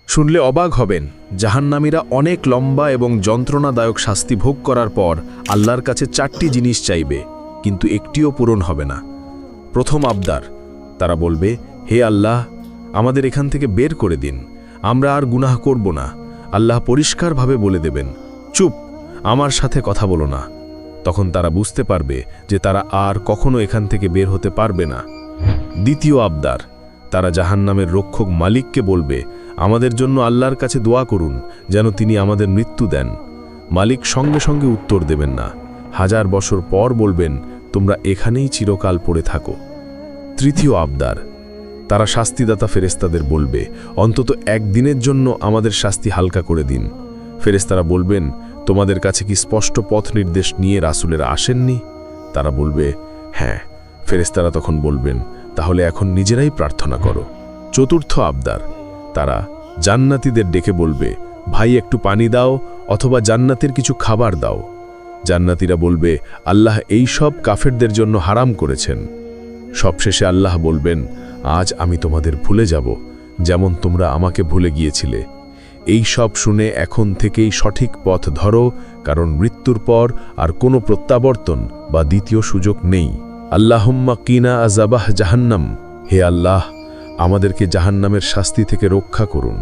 শুনলে অবাক হবেন, জাহান্নামীরা অনেক লম্বা এবং যন্ত্রণাদায়ক শাস্তি ভোগ করার পর আল্লাহর কাছে 4টি জিনিস চাইবে, কিন্তু একটিও পূরণ হবে না। প্রথম আবদার, তারা বলবে, হে আল্লাহ, আমাদের এখান থেকে বের করে দিন, আমরা আর গুনাহ করব না। আল্লাহ পরিষ্কারভাবে বলে দেবেন, চুপ, আমার সাথে কথা বলো না। তখন তারা বুঝতে পারবে যে তারা আর কখনো এখান থেকে বের হতে পারবে না। দ্বিতীয় আবদার, তারা জাহান্নামের রক্ষক মালিককে বলবে, আমাদের জন্য আল্লাহর কাছে দোয়া করুন যেন তিনি আমাদের মৃত্যু দেন। মালিক সঙ্গে সঙ্গে উত্তর দেবেন না, 1000 বছর পর বলবেন, তোমরা এখানেই চিরকাল পড়ে থাকো। তৃতীয় আবদার, তারা শাস্তিদাতা ফেরেশতাদের বলবে, অন্তত একদিনের জন্য আমাদের শাস্তি হালকা করে দিন। ফেরেশতারা বলবেন, তোমাদের কাছে কি স্পষ্ট পথ নির্দেশ নিয়ে রাসূলেরা আসেননি? তারা বলবে, হ্যাঁ। ফেরেশতারা তখন বলবেন, তাহলে এখন নিজেরাই প্রার্থনা করো। চতুর্থ আবদার, তারা জান্নাতীদের ডেকে বলবে, ভাই একটু পানি দাও অথবা জান্নাতের কিছু খাবার দাও। জান্নাতীরা বলবে, আল্লাহ এই সব কাফেরদের জন্য হারাম করেছেন। সবশেষে আল্লাহ বলবেন, আজ আমি তোমাদের ভুলে যাব, যেমন তোমরা আমাকে ভুলে গিয়েছিলে। এই সব শুনে এখন থেকেই সঠিক পথ ধরো, কারণ মৃত্যুর পর আর কোনো প্রত্যাবর্তন বা দ্বিতীয় সুযোগ নেই। আল্লাহুম্মা কিনা আযাবাহ জাহান্নাম, হে আল্লাহ, আমাদেরকে জাহান্নামের শাস্তি থেকে রক্ষা করুন।